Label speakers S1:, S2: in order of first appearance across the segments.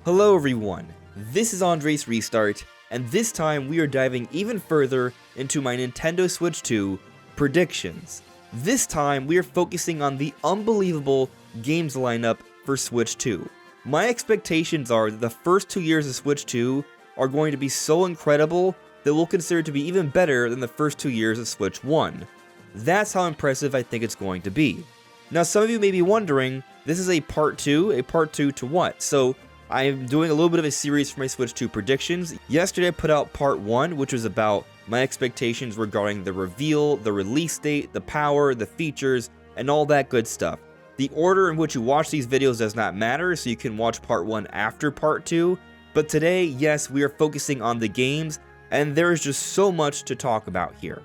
S1: Hello everyone, this is AndresRestart, and this time we are diving even further into my Nintendo Switch 2 predictions. This time we are focusing on the unbelievable games lineup for Switch 2. My expectations are that the first 2 years of Switch 2 are going to be so incredible that we'll consider it to be even better than the first 2 years of Switch 1. That's how impressive I think it's going to be. Now some of you may be wondering, this is a part 2 to what? So I'm doing a little bit of a series for my Switch 2 predictions. Yesterday I put out part 1, which was about my expectations regarding the reveal, the release date, the power, the features, and all that good stuff. The order in which you watch these videos does not matter, so you can watch part 1 after part 2. But today, yes, we are focusing on the games, and there is just so much to talk about here.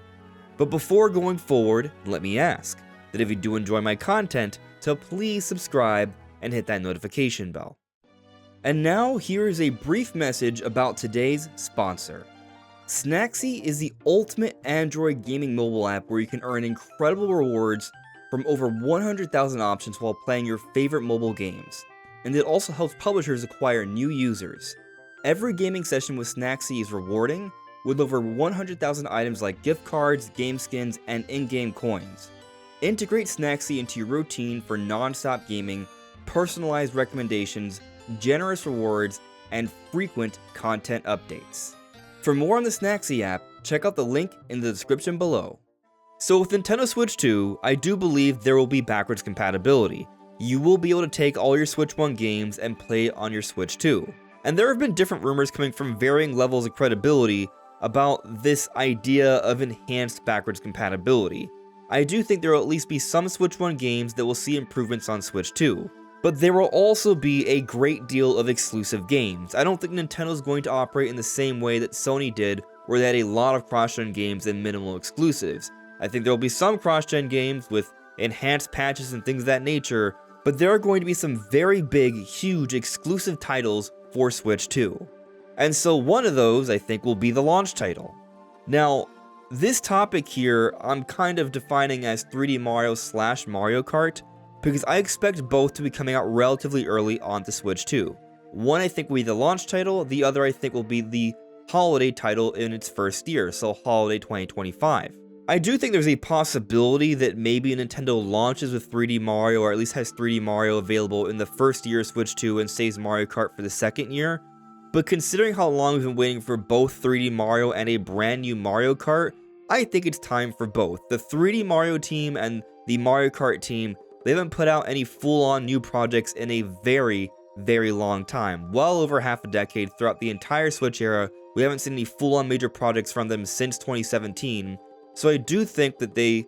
S1: But before going forward, let me ask that if you do enjoy my content, to please subscribe and hit that notification bell. And now, here is a brief message about today's sponsor. Snaxy is the ultimate Android gaming mobile app where you can earn incredible rewards from over 100,000 options while playing your favorite mobile games. And it also helps publishers acquire new users. Every gaming session with Snaxy is rewarding, with over 100,000 items like gift cards, game skins, and in-game coins. Integrate Snaxy into your routine for non-stop gaming, personalized recommendations, generous rewards, and frequent content updates. For more on the Snaxy app, check out the link in the description below. So with Nintendo Switch 2, I do believe there will be backwards compatibility. You will be able to take all your Switch 1 games and play it on your Switch 2. And there have been different rumors coming from varying levels of credibility about this idea of enhanced backwards compatibility. I do think there will at least be some Switch 1 games that will see improvements on Switch 2. But there will also be a great deal of exclusive games. I don't think Nintendo is going to operate in the same way that Sony did, where they had a lot of cross-gen games and minimal exclusives. I think there will be some cross-gen games with enhanced patches and things of that nature, but there are going to be some very big, huge exclusive titles for Switch 2. And so one of those, I think, will be the launch title. Now, this topic here, I'm kind of defining as 3D Mario / Mario Kart, because I expect both to be coming out relatively early on the Switch 2. One I think will be the launch title, the other I think will be the holiday title in its first year, so holiday 2025. I do think there's a possibility that maybe Nintendo launches with 3D Mario, or at least has 3D Mario available in the first year of Switch 2 and saves Mario Kart for the second year. But considering how long we've been waiting for both 3D Mario and a brand new Mario Kart, I think it's time for both. The 3D Mario team and the Mario Kart team, they haven't put out any full-on new projects in a very, very long time. Well over half a decade throughout the entire Switch era, we haven't seen any full-on major projects from them since 2017. So I do think that they've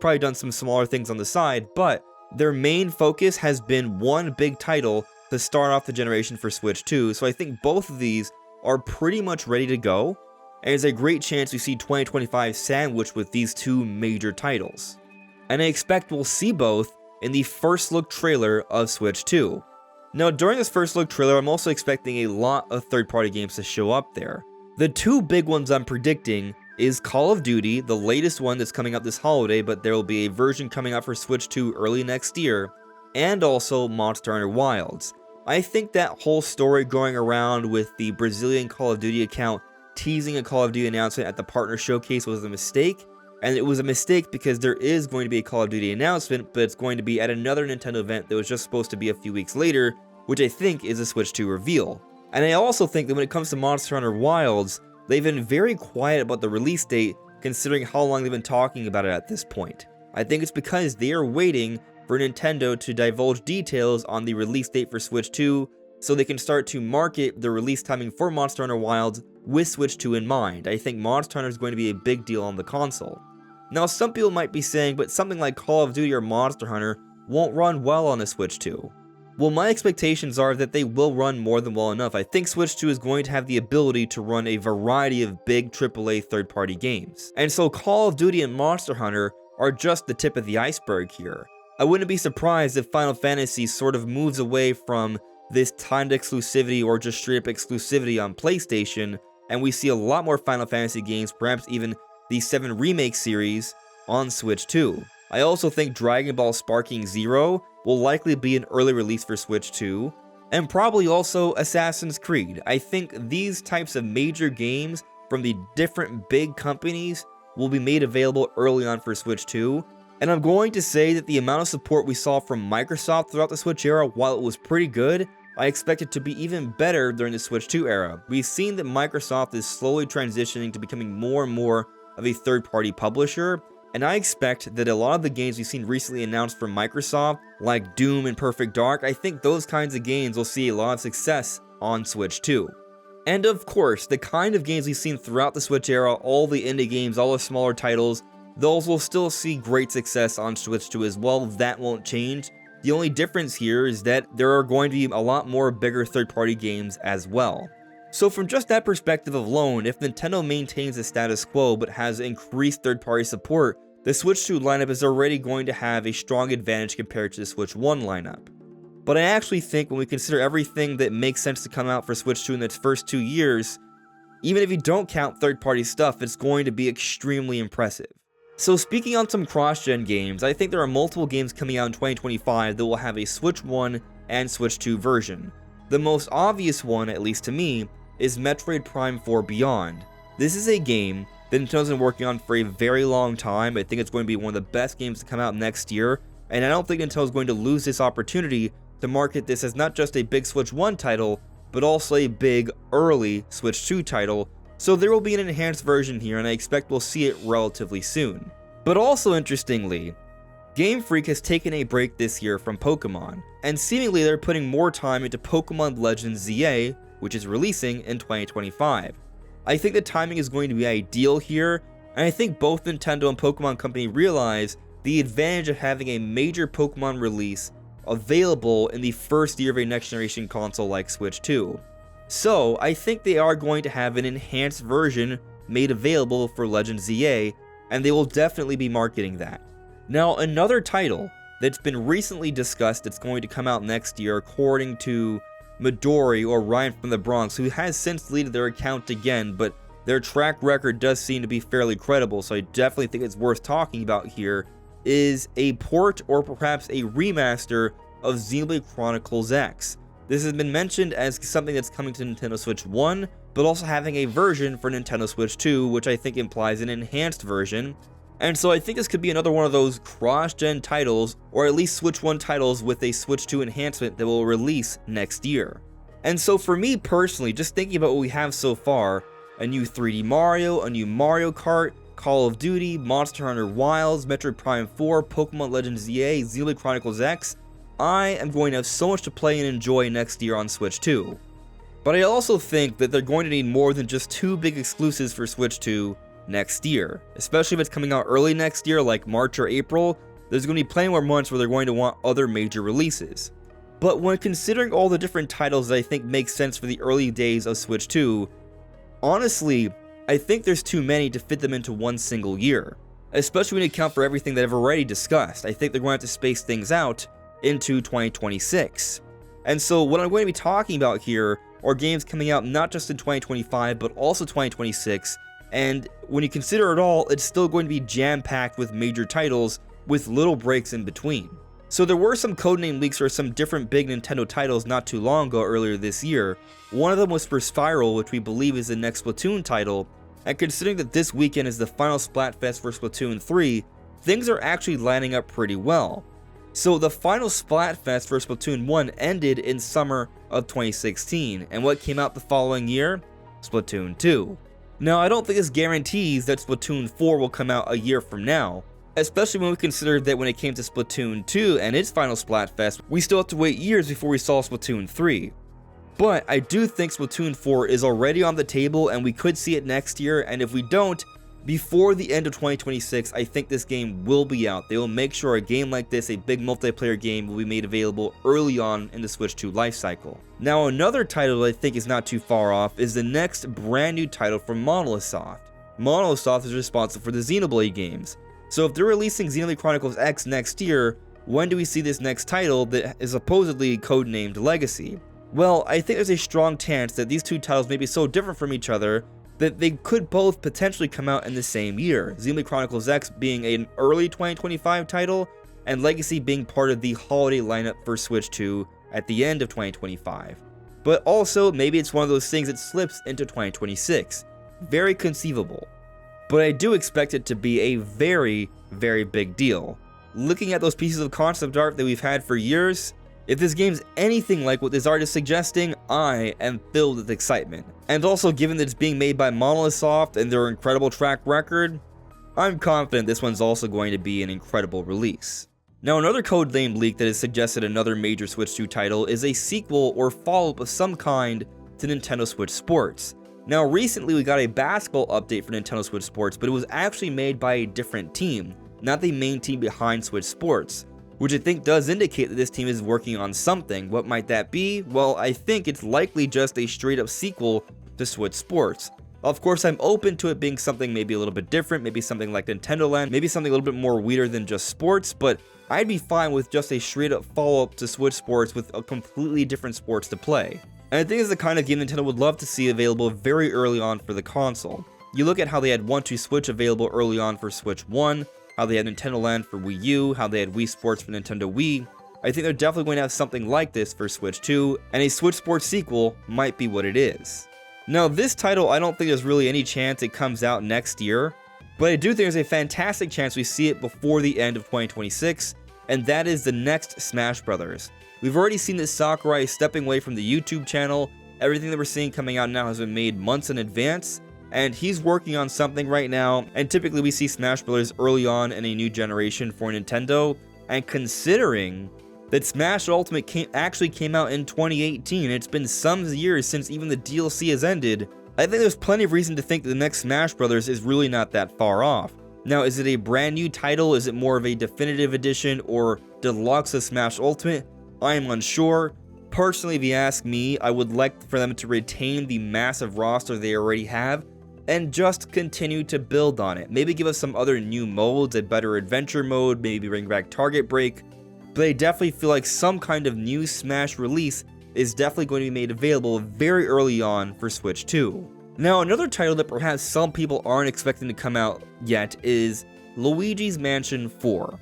S1: probably done some smaller things on the side, but their main focus has been one big title to start off the generation for Switch 2. So I think both of these are pretty much ready to go, and there's a great chance we see 2025 sandwiched with these two major titles. And I expect we'll see both in the first look trailer of Switch 2. Now during this first look trailer, I'm also expecting a lot of third-party games to show up there. The two big ones I'm predicting is Call of Duty, the latest one that's coming out this holiday, but there will be a version coming out for Switch 2 early next year, and also Monster Hunter Wilds. I think that whole story going around with the Brazilian Call of Duty account teasing a Call of Duty announcement at the partner showcase was a mistake. And it was a mistake because there is going to be a Call of Duty announcement, but it's going to be at another Nintendo event that was just supposed to be a few weeks later, which I think is a Switch 2 reveal. And I also think that when it comes to Monster Hunter Wilds, they've been very quiet about the release date, considering how long they've been talking about it at this point. I think it's because they are waiting for Nintendo to divulge details on the release date for Switch 2, so they can start to market the release timing for Monster Hunter Wilds with Switch 2 in mind. I think Monster Hunter is going to be a big deal on the console. Now, some people might be saying, but something like Call of Duty or Monster Hunter won't run well on a Switch 2. Well, my expectations are that they will run more than well enough. I think Switch 2 is going to have the ability to run a variety of big AAA third-party games. And so Call of Duty and Monster Hunter are just the tip of the iceberg here. I wouldn't be surprised if Final Fantasy sort of moves away from this timed exclusivity or just straight up exclusivity on PlayStation, and we see a lot more Final Fantasy games, perhaps even the 7 Remake series on Switch 2. I also think Dragon Ball Sparking Zero will likely be an early release for Switch 2, and probably also Assassin's Creed. I think these types of major games from the different big companies will be made available early on for Switch 2, and I'm going to say that the amount of support we saw from Microsoft throughout the Switch era, while it was pretty good, I expect it to be even better during the Switch 2 era. We've seen that Microsoft is slowly transitioning to becoming more and more of a third-party publisher, and I expect that a lot of the games we've seen recently announced from Microsoft, like Doom and Perfect Dark, I think those kinds of games will see a lot of success on Switch 2. And of course, the kind of games we've seen throughout the Switch era, all the indie games, all the smaller titles, those will still see great success on Switch 2 as well. That won't change. The only difference here is that there are going to be a lot more bigger third-party games as well. So from just that perspective alone, if Nintendo maintains the status quo but has increased third-party support, the Switch 2 lineup is already going to have a strong advantage compared to the Switch 1 lineup. But I actually think when we consider everything that makes sense to come out for Switch 2 in its first 2 years, even if you don't count third-party stuff, it's going to be extremely impressive. So speaking on some cross-gen games, I think there are multiple games coming out in 2025 that will have a Switch 1 and Switch 2 version. The most obvious one, at least to me, is Metroid Prime 4 Beyond. This is a game that Nintendo's been working on for a very long time. I think it's going to be one of the best games to come out next year, and I don't think Nintendo's going to lose this opportunity to market this as not just a big Switch 1 title, but also a big early Switch 2 title. So there will be an enhanced version here, and I expect we'll see it relatively soon. But also interestingly, Game Freak has taken a break this year from Pokemon, and seemingly they're putting more time into Pokemon Legends ZA, which is releasing in 2025. I think the timing is going to be ideal here, and I think both Nintendo and Pokemon Company realize the advantage of having a major Pokemon release available in the first year of a next generation console like Switch 2. So, I think they are going to have an enhanced version made available for Legends ZA, and they will definitely be marketing that. Now, another title that's been recently discussed that's going to come out next year, according to Midori or Ryan from the Bronx, who has since deleted their account again, but their track record does seem to be fairly credible, so I definitely think it's worth talking about here, is a port or perhaps a remaster of Xenoblade Chronicles X. This has been mentioned as something that's coming to Nintendo Switch 1, but also having a version for Nintendo Switch 2, which I think implies an enhanced version. And so I think this could be another one of those cross-gen titles, or at least Switch 1 titles with a Switch 2 enhancement that will release next year. And so for me personally, just thinking about what we have so far, a new 3D Mario, a new Mario Kart, Call of Duty, Monster Hunter Wilds, Metroid Prime 4, Pokemon Legends ZA, Xenoblade Chronicles X, I am going to have so much to play and enjoy next year on Switch 2. But I also think that they're going to need more than just 2 big exclusives for Switch 2 next year. Especially if it's coming out early next year, like March or April, there's going to be plenty more months where they're going to want other major releases. But when considering all the different titles that I think make sense for the early days of Switch 2, honestly, I think there's too many to fit them into one single year. Especially when you account for everything that I've already discussed. I think they're going to have to space things out into 2026. And so what I'm going to be talking about here are games coming out not just in 2025, but also 2026, and when you consider it all, it's still going to be jam-packed with major titles with little breaks in between. So there were some codename leaks for some different big Nintendo titles not too long ago earlier this year. One of them was for Spiral, which we believe is the next Splatoon title, and considering that this weekend is the final Splatfest for Splatoon 3, things are actually lining up pretty well. So the final Splatfest for Splatoon 1 ended in summer of 2016, and what came out the following year? Splatoon 2. Now, I don't think this guarantees that Splatoon 4 will come out a year from now, especially when we consider that when it came to Splatoon 2 and its final Splatfest, we still have to wait years before we saw Splatoon 3. But I do think Splatoon 4 is already on the table and we could see it next year, and if we don't, before the end of 2026, I think this game will be out. They will make sure a game like this, a big multiplayer game, will be made available early on in the Switch 2 lifecycle. Now, another title that I think is not too far off is the next brand new title from Monolith Soft. Monolith Soft is responsible for the Xenoblade games. So if they're releasing Xenoblade Chronicles X next year, when do we see this next title that is supposedly codenamed Legacy? Well, I think there's a strong chance that these two titles may be so different from each other that they could both potentially come out in the same year, Xenoblade Chronicles X being an early 2025 title, and Legacy being part of the holiday lineup for Switch 2 at the end of 2025. But also, maybe it's one of those things that slips into 2026. Very conceivable. But I do expect it to be a very, very big deal. Looking at those pieces of concept art that we've had for years, if this game's anything like what this art is suggesting, I am filled with excitement. And also, given that it's being made by Monolith Soft and their incredible track record, I'm confident this one's also going to be an incredible release. Now, another codename leak that has suggested another major Switch 2 title is a sequel or follow-up of some kind to Nintendo Switch Sports. Now, recently we got a basketball update for Nintendo Switch Sports, but it was actually made by a different team, not the main team behind Switch Sports, which I think does indicate that this team is working on something. What might that be? Well, I think it's likely just a straight-up sequel to Switch Sports. Of course, I'm open to it being something maybe a little bit different, maybe something like Nintendo Land, maybe something a little bit more weirder than just sports, but I'd be fine with just a straight-up follow-up to Switch Sports with a completely different sports to play. And I think it's the kind of game Nintendo would love to see available very early on for the console. You look at how they had 1-2-Switch available early on for Switch 1, how they had Nintendo Land for Wii U, how they had Wii Sports for Nintendo Wii. I think they're definitely going to have something like this for Switch 2, and a Switch Sports sequel might be what it is. Now, this title, I don't think there's really any chance it comes out next year, but I do think there's a fantastic chance we see it before the end of 2026, and that is the next Smash Brothers. We've already seen that Sakurai is stepping away from the YouTube channel. Everything that we're seeing coming out now has been made months in advance, and he's working on something right now, and typically we see Smash Brothers early on in a new generation for Nintendo, and considering that Smash Ultimate actually came out in 2018, it's been some years since even the DLC has ended, I think there's plenty of reason to think that the next Smash Brothers is really not that far off. Now, is it a brand new title? Is it more of a definitive edition or deluxe of Smash Ultimate? I am unsure. Personally, if you ask me, I would like for them to retain the massive roster they already have and just continue to build on it. Maybe give us some other new modes, a better adventure mode, maybe bring back Target Break. But I definitely feel like some kind of new Smash release is definitely going to be made available very early on for Switch 2. Now, another title that perhaps some people aren't expecting to come out yet is Luigi's Mansion 4.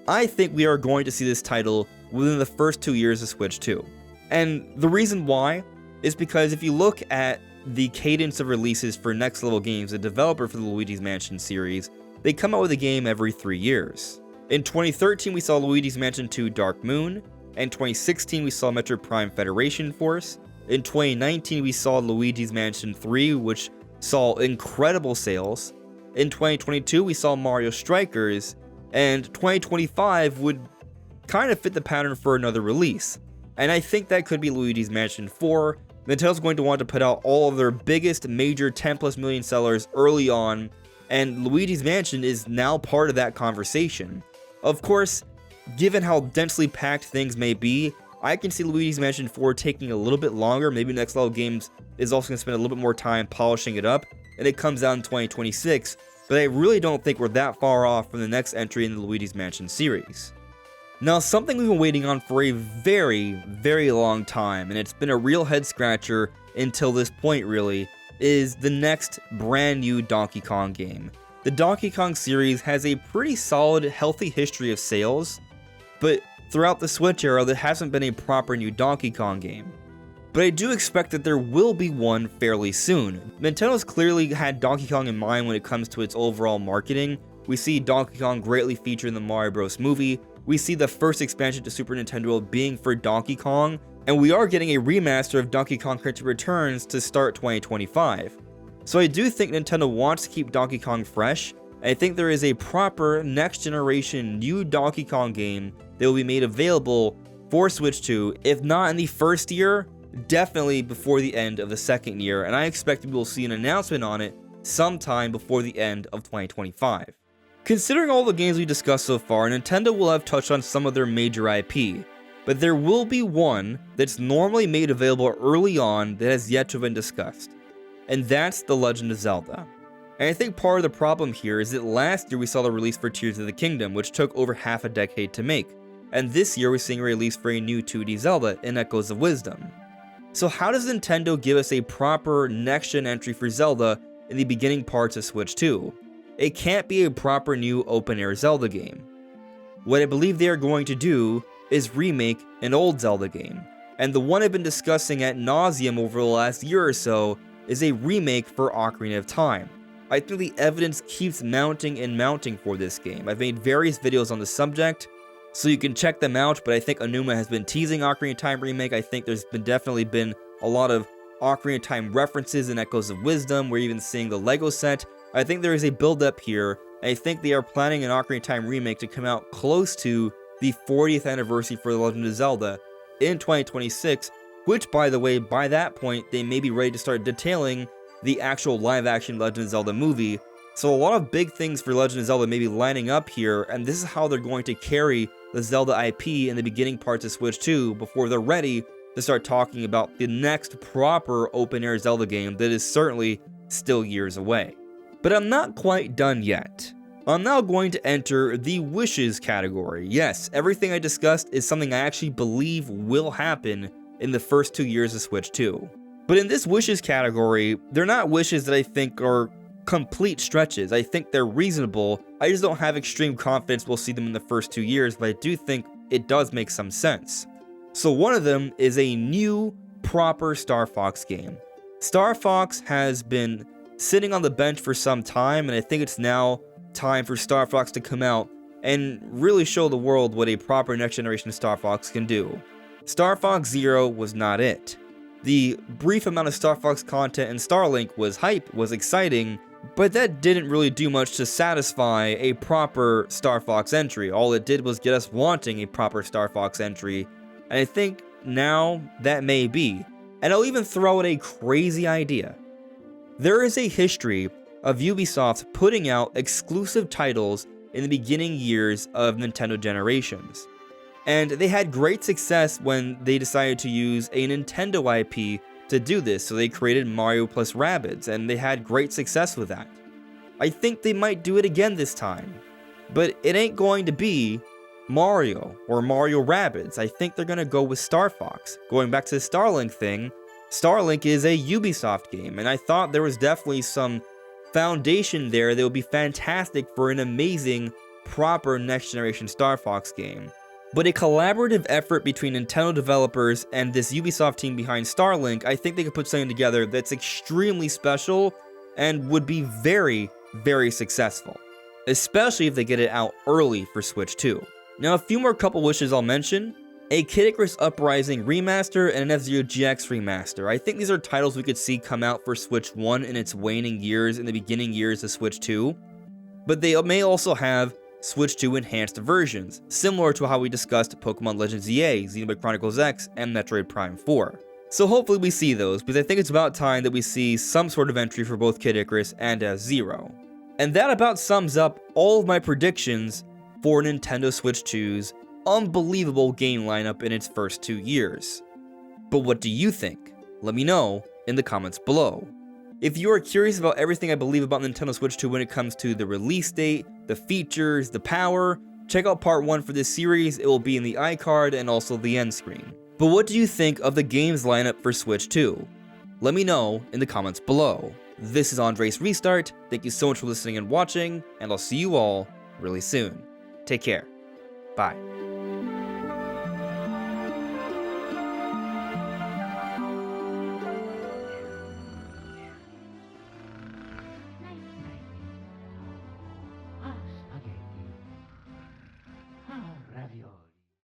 S1: I think we are going to see this title within the first 2 years of Switch 2. And the reason why is because if you look at the cadence of releases for Next Level Games, the developer for the Luigi's Mansion series, they come out with a game every 3 years. In 2013, we saw Luigi's Mansion 2 Dark Moon. In 2016, we saw Metroid Prime Federation Force. In 2019, we saw Luigi's Mansion 3, which saw incredible sales. In 2022, we saw Mario Strikers, and 2025 would kind of fit the pattern for another release. And I think that could be Luigi's Mansion 4. Nintendo's going to want to put out all of their biggest major 10+ million sellers early on, and Luigi's Mansion is now part of that conversation. Of course, given how densely packed things may be, I can see Luigi's Mansion 4 taking a little bit longer. Maybe Next Level Games is also going to spend a little bit more time polishing it up, and it comes out in 2026, but I really don't think we're that far off from the next entry in the Luigi's Mansion series. Now, something we've been waiting on for a very, very long time, and it's been a real head-scratcher until this point really, is the next brand new Donkey Kong game. The Donkey Kong series has a pretty solid, healthy history of sales, but throughout the Switch era, there hasn't been a proper new Donkey Kong game. But I do expect that there will be one fairly soon. Nintendo's clearly had Donkey Kong in mind when it comes to its overall marketing. We see Donkey Kong greatly featured in the Mario Bros. Movie. We see the first expansion to Super Nintendo World being for Donkey Kong, and we are getting a remaster of Donkey Kong Country Returns to start 2025. So I do think Nintendo wants to keep Donkey Kong fresh, and I think there is a proper next generation new Donkey Kong game that will be made available for Switch 2, if not in the first year, definitely before the end of the second year, and I expect we will see an announcement on it sometime before the end of 2025. Considering all the games we discussed so far, Nintendo will have touched on some of their major IP, but there will be one that's normally made available early on that has yet to have been discussed, and that's The Legend of Zelda. And I think part of the problem here is that last year we saw the release for Tears of the Kingdom, which took over half a decade to make, and this year we're seeing a release for a new 2D Zelda in Echoes of Wisdom. So how does Nintendo give us a proper next-gen entry for Zelda in the beginning parts of Switch 2. It can't be a proper new open-air Zelda game. What I believe they are going to do is remake an old Zelda game, and the one I've been discussing ad nauseum over the last year or so is a remake for Ocarina of Time. I think the evidence keeps mounting and mounting for this game. I've made various videos on the subject, so you can check them out, but I think Aonuma has been teasing Ocarina of Time remake. I think there's definitely been a lot of Ocarina of Time references and Echoes of Wisdom. We're even seeing the Lego set. I think there is a build-up here, and I think they are planning an Ocarina of Time remake to come out close to the 40th anniversary for The Legend of Zelda in 2026, which, by the way, by that point, they may be ready to start detailing the actual live-action Legend of Zelda movie. So a lot of big things for Legend of Zelda may be lining up here, and this is how they're going to carry the Zelda IP in the beginning parts of Switch 2 before they're ready to start talking about the next proper open-air Zelda game that is certainly still years away. But I'm not quite done yet. I'm now going to enter the wishes category. Yes, everything I discussed is something I actually believe will happen in the first 2 years of Switch 2. But in this wishes category, they're not wishes that I think are complete stretches. I think they're reasonable. I just don't have extreme confidence we'll see them in the first 2 years, but I do think it does make some sense. So one of them is a new, proper Star Fox game. Star Fox has been sitting on the bench for some time, and I think it's now time for Star Fox to come out and really show the world what a proper next generation Star Fox can do. Star Fox Zero was not it. The brief amount of Star Fox content in Starlink was hype, was exciting, but that didn't really do much to satisfy a proper Star Fox entry. All it did was get us wanting a proper Star Fox entry, and I think now that may be. And I'll even throw out a crazy idea. There is a history of Ubisoft putting out exclusive titles in the beginning years of Nintendo generations. And they had great success when they decided to use a Nintendo IP to do this, so they created Mario plus Rabbids, and they had great success with that. I think they might do it again this time, but it ain't going to be Mario or Mario Rabbids. I think they're going to go with Star Fox. Going back to the Starlink thing, Starlink is a Ubisoft game, and I thought there was definitely some foundation there that would be fantastic for an amazing, proper next-generation Star Fox game. But a collaborative effort between Nintendo developers and this Ubisoft team behind Starlink, I think they could put something together that's extremely special and would be very, very successful. Especially if they get it out early for Switch 2. Now, a few more couple wishes I'll mention. A Kid Icarus Uprising remaster and an F-Zero GX remaster. I think these are titles we could see come out for Switch 1 in its waning years, in the beginning years of Switch 2. But they may also have Switch 2 enhanced versions, similar to how we discussed Pokemon Legends EA, Xenoblade Chronicles X, and Metroid Prime 4. So hopefully we see those, because I think it's about time that we see some sort of entry for both Kid Icarus and F-Zero. And that about sums up all of my predictions for Nintendo Switch 2's unbelievable game lineup in its first 2 years. But what do you think? Let me know in the comments below. If you are curious about everything I believe about Nintendo Switch 2 when it comes to the release date, the features, the power, check out part 1 for this series. It will be in the iCard and also the end screen. But what do you think of the games lineup for Switch 2? Let me know in the comments below. This is AndresRestart. Thank you so much for listening and watching, and I'll see you all really soon. Take care. Bye.